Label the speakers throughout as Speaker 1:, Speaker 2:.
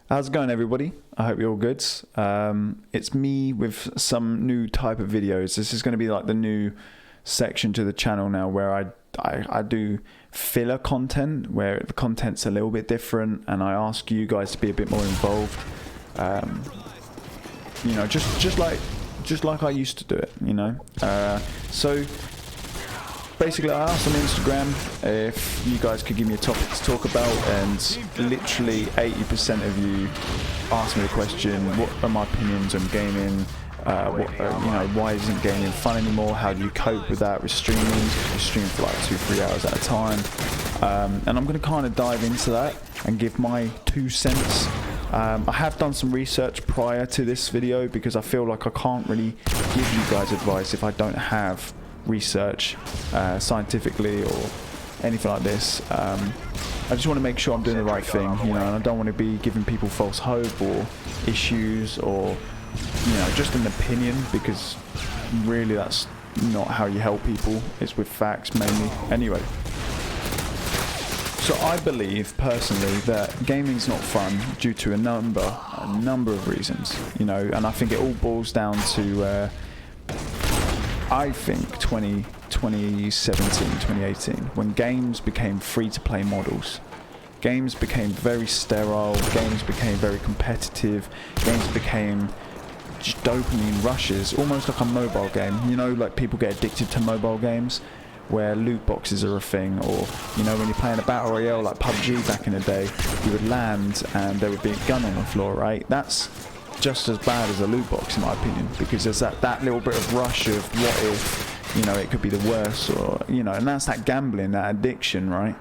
Speaker 1: How's it going, everybody? I hope you're all good. It's me with some new type of videos. This is going to be like the new section to the channel now, where I do filler content, where the content's a little bit different, and I ask you guys to be a bit more involved. You know, just like I used to do it. You know, so. Basically, I asked on Instagram if you guys could give me a topic to talk about, and literally 80% of you asked me the question: what are my opinions on gaming? You know, why isn't gaming fun anymore? How do you cope with that with streaming? You stream for like 2-3 hours at a time, and I'm going to kind of dive into that and give my 2 cents. I have done some research prior to this video because I feel like I can't really give you guys advice if I don't have research scientifically or anything like this. I just want to make sure I'm doing the right thing, you know, and I don't want to be giving people false hope or issues or, you know, just an opinion, because really that's not how you help people. It's with facts mainly. Anyway, so I believe personally that gaming's not fun due to a number of reasons, you know, and I think it all boils down to I think 2017, 2018, when games became free-to-play models. Games became very sterile, games became very competitive, games became just dopamine rushes, almost like a mobile game. You know, like people get addicted to mobile games where loot boxes are a thing, or, you know, when you're playing a battle royale like PUBG back in the day, you would land and there would be a gun on the floor, right? That's just as bad as a loot box, in my opinion, because there's that little bit of rush of what if, you know, it could be the worst, or, you know, and that's that gambling, that addiction, right?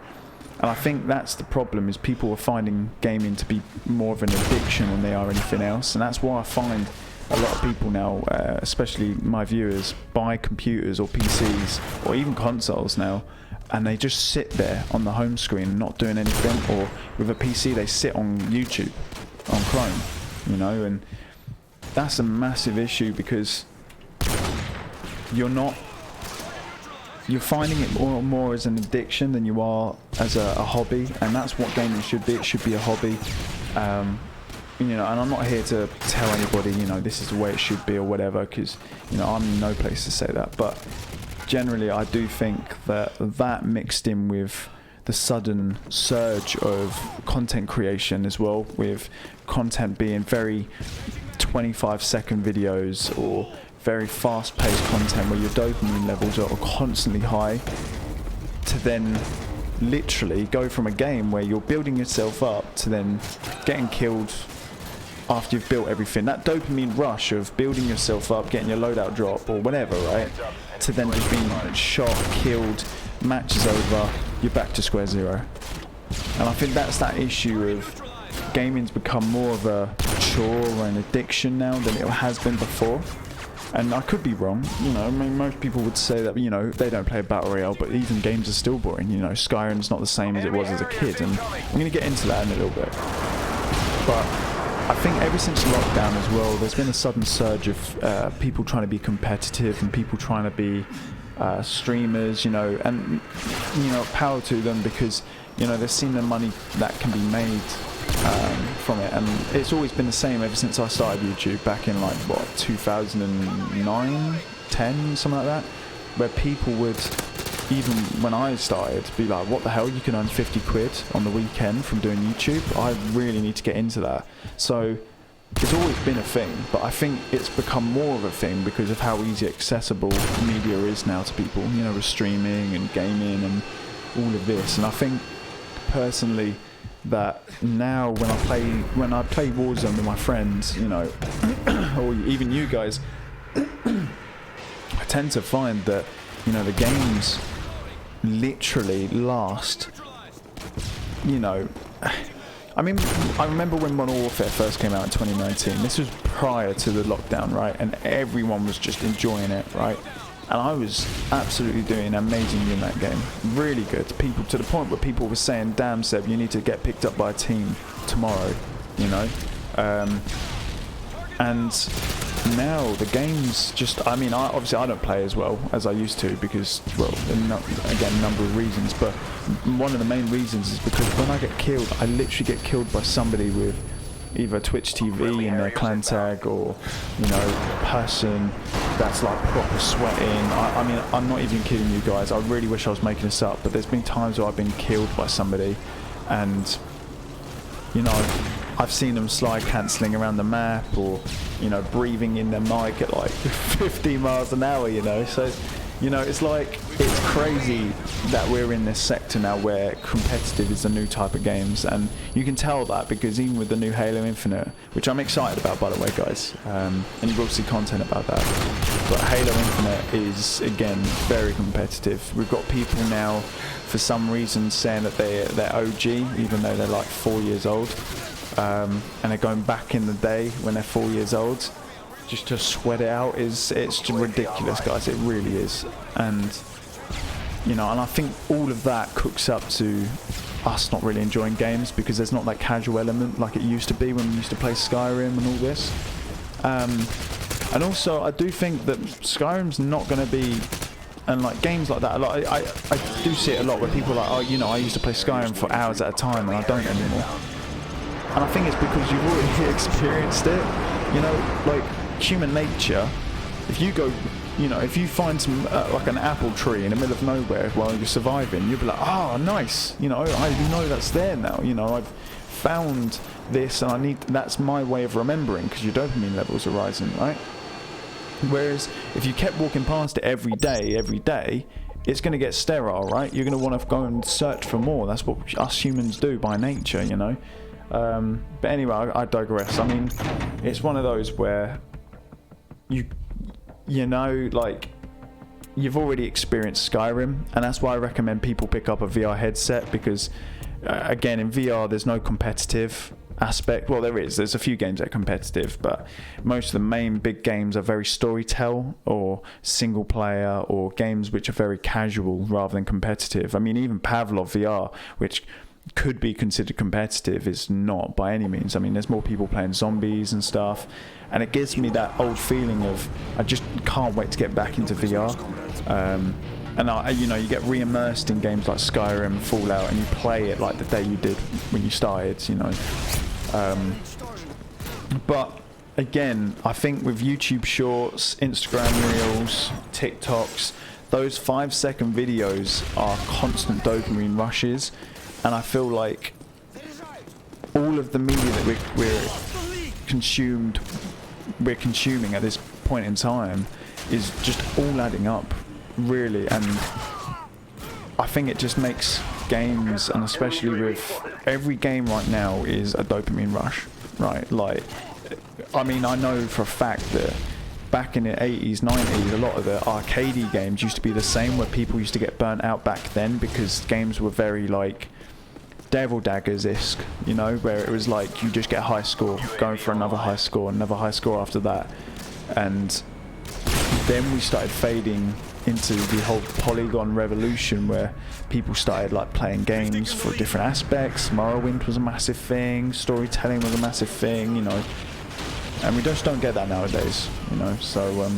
Speaker 1: And I think that's the problem, is people are finding gaming to be more of an addiction than they are anything else, and that's why I find a lot of people now, especially my viewers, buy computers or PCs or even consoles now, and they just sit there on the home screen not doing anything, or with a PC they sit on YouTube, on Chrome. You know, and that's a massive issue, because you're finding it more and more as an addiction than you are as a hobby, and that's what gaming should be. It should be a hobby. You know, and I'm not here to tell anybody, you know, this is the way it should be or whatever, because, you know, I'm in no place to say that. But generally, I do think that mixed in with the sudden surge of content creation as well, with content being very 25-second videos or very fast-paced content where your dopamine levels are constantly high, to then literally go from a game where you're building yourself up to then getting killed after you've built everything. That dopamine rush of building yourself up, getting your loadout drop or whatever, right, to then just being shot, killed, match is over, you're back to square zero. And I think that's that issue of gaming's become more of a chore or an addiction now than it has been before. And I could be wrong, you know, I mean, most people would say that, you know, they don't play a battle royale, but even games are still boring. You know, Skyrim's not the same as it was as a kid, and I'm going to get into that in a little bit. But I think ever since lockdown as well, there's been a sudden surge of people trying to be competitive and people trying to be streamers, you know, and, you know, power to them, because, you know, they've seen the money that can be made from it. And it's always been the same ever since I started YouTube back in, like, what, 2009, 10, something like that, where people would, even when I started, be like, what the hell, you can earn 50 quid on the weekend from doing YouTube? I really need to get into that. So it's always been a thing, but I think it's become more of a thing because of how easy accessible media is now to people, you know, with streaming and gaming and all of this. And I think personally that now when I play Warzone with my friends, you know, or even you guys, I tend to find that, you know, the games literally last, you know, I mean, I remember when Modern Warfare first came out in 2019. This was prior to the lockdown, right? And everyone was just enjoying it, right? And I was absolutely doing amazing in that game. Really good. People, to the point where people were saying, damn, Seb, you need to get picked up by a team tomorrow, you know? And now the game's just, I mean, obviously I don't play as well as I used to because, well, again, a number of reasons, but one of the main reasons is because when I get killed, I literally get killed by somebody with either Twitch TV in their clan tag, or you know, person that's like proper sweating. I mean, I'm not even kidding you guys. I really wish I was making this up, but there's been times where I've been killed by somebody, and you know, I've seen them slide cancelling around the map, or you know, breathing in their mic at like 50 miles an hour, you know. So you know, it's like, it's crazy that we're in this sector now where competitive is a new type of games, and you can tell that because even with the new Halo Infinite, which I'm excited about, by the way, guys, and you will see content about that, but Halo Infinite is, again, very competitive. We've got people now, for some reason, saying that they're OG, even though they're like 4 years old, and they're going back in the day when they're 4 years old. Just to sweat it out it's just ridiculous, guys. It really is. And you know, and I think all of that cooks up to us not really enjoying games, because there's not that casual element like it used to be when we used to play Skyrim and all this. And also I do think that Skyrim's not going to be, and like games like that, like I do see it a lot where people are like, oh, you know, I used to play Skyrim for hours at a time and I don't anymore. And I think it's because you've already experienced it, you know, like human nature. If you go, you know, if you find some like an apple tree in the middle of nowhere while you're surviving, you'll be like, oh, nice, you know, I know that's there now, you know, I've found this and that's my way of remembering, because your dopamine levels are rising, right? Whereas if you kept walking past it every day, it's going to get sterile, right? You're going to want to go and search for more. That's what us humans do by nature, you know. But anyway, I digress. I mean, it's one of those where you know, like, you've already experienced Skyrim, and that's why I recommend people pick up a VR headset, because again, in VR there's no competitive aspect. Well, there's a few games that are competitive, but most of the main big games are very storytell or single player, or games which are very casual rather than competitive. I mean, even Pavlov VR, which could be considered competitive, is not by any means. I mean, there's more people playing zombies and stuff, and it gives me that old feeling of I just can't wait to get back into VR. And you know, you get re-immersed in games like Skyrim, Fallout, and you play it like the day you did when you started, you know. But again, I think with YouTube Shorts, Instagram Reels, TikToks, those 5-second videos are constant dopamine rushes. And I feel like all of the media that we're consuming at this point in time is just all adding up, really. And I think it just makes games, and especially with every game right now, is a dopamine rush, right? Like, I mean, I know for a fact that back in the 80s, 90s, a lot of the arcadey games used to be the same, where people used to get burnt out back then because games were very like Devil Daggers-esque, you know, where it was like you just get a high score, going for another high score, another high score after that. And then we started fading into the whole polygon revolution, where people started like playing games for different aspects. Morrowind was a massive thing, storytelling was a massive thing, you know, and we just don't get that nowadays, you know. So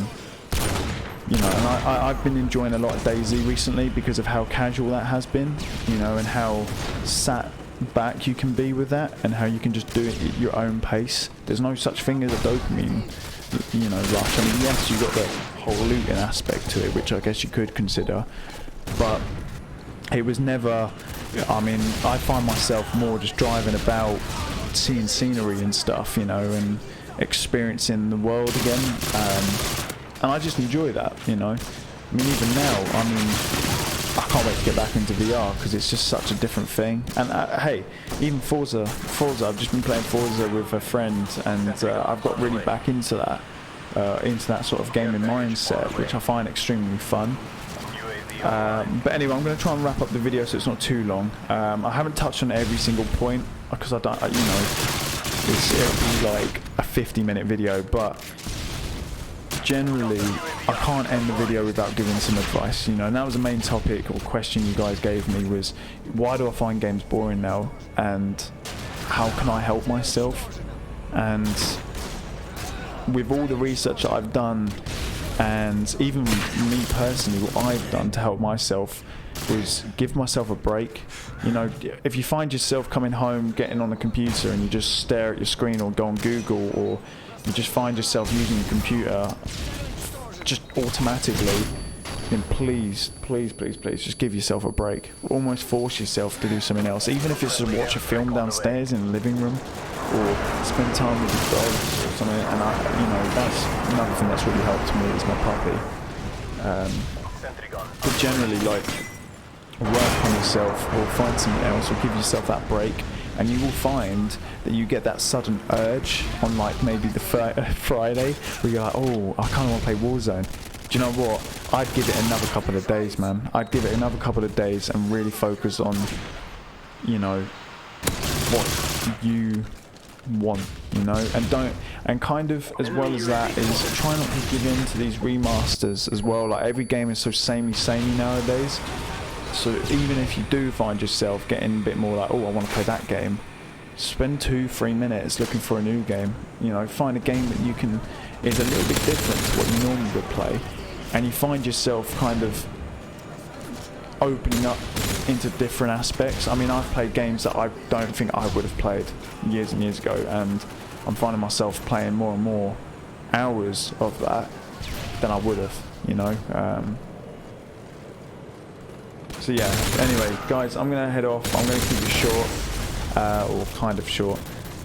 Speaker 1: you know, and I've been enjoying a lot of DayZ recently because of how casual that has been, you know, and how sat back you can be with that, and how you can just do it at your own pace. There's no such thing as a dopamine, you know, rush. I mean, yes, you've got the whole looting aspect to it, which I guess you could consider, but it was never, I mean, I find myself more just driving about, seeing scenery and stuff, you know, and experiencing the world again. And I just enjoy that, you know. I mean, even now, I mean, I can't wait to get back into VR because it's just such a different thing. And hey, even Forza, I've just been playing Forza with a friend, and I've got really back into that sort of gaming mindset, which I find extremely fun. But anyway, I'm going to try and wrap up the video so it's not too long. I haven't touched on every single point because I don't, you know, it'll be like a 50-minute video, but generally I can't end the video without giving some advice, you know. And that was the main topic or question you guys gave me, was why do I find games boring now, and how can I help myself? And with all the research that I've done, and even me personally, what I've done to help myself, was give myself a break. You know, if you find yourself coming home, getting on the computer, and you just stare at your screen or go on Google, or you just find yourself using the computer just automatically, then please just give yourself a break. Almost force yourself to do something else, even if it's to watch a film downstairs in the living room, or spend time with your dog or something. And you know, that's another thing that's really helped me is my puppy. But generally, like, work on yourself or find something else, or give yourself that break, and you will find that you get that sudden urge on, like, maybe the Friday where you're like, oh, I kind of want to play Warzone. Do you know what? I'd give it another couple of days, man. I'd give it another couple of days and really focus on, you know, what you want, you know, and kind of, as well as that, is try not to give in to these remasters as well. Like, every game is so samey nowadays. So even if you do find yourself getting a bit more like, oh, I want to play that game, spend 2-3 minutes looking for a new game. You know, find a game that you can is a little bit different to what you normally would play, and you find yourself kind of opening up into different aspects. I mean, I've played games that I don't think I would have played years and years ago, and I'm finding myself playing more and more hours of that than I would have, you know. So yeah, anyway guys, I'm gonna head off. I'm gonna keep it short, or kind of short,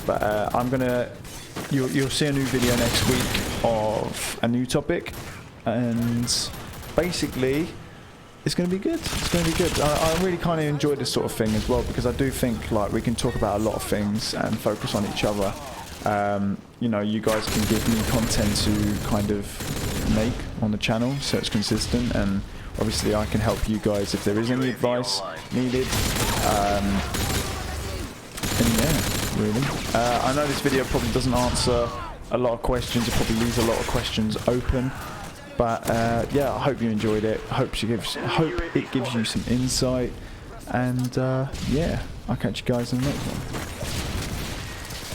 Speaker 1: but you'll see a new video next week of a new topic, and basically it's going to be good. It's going to be good. I really kind of enjoy this sort of thing as well, because I do think, like, we can talk about a lot of things and focus on each other. You know, you guys can give me content to kind of make on the channel so it's consistent, and obviously I can help you guys if there is any advice needed. And yeah, really. I know this video probably doesn't answer a lot of questions. It probably leaves a lot of questions open. But yeah, I hope you enjoyed it. Hope it gives you some insight. And yeah, I'll catch you guys in the next one.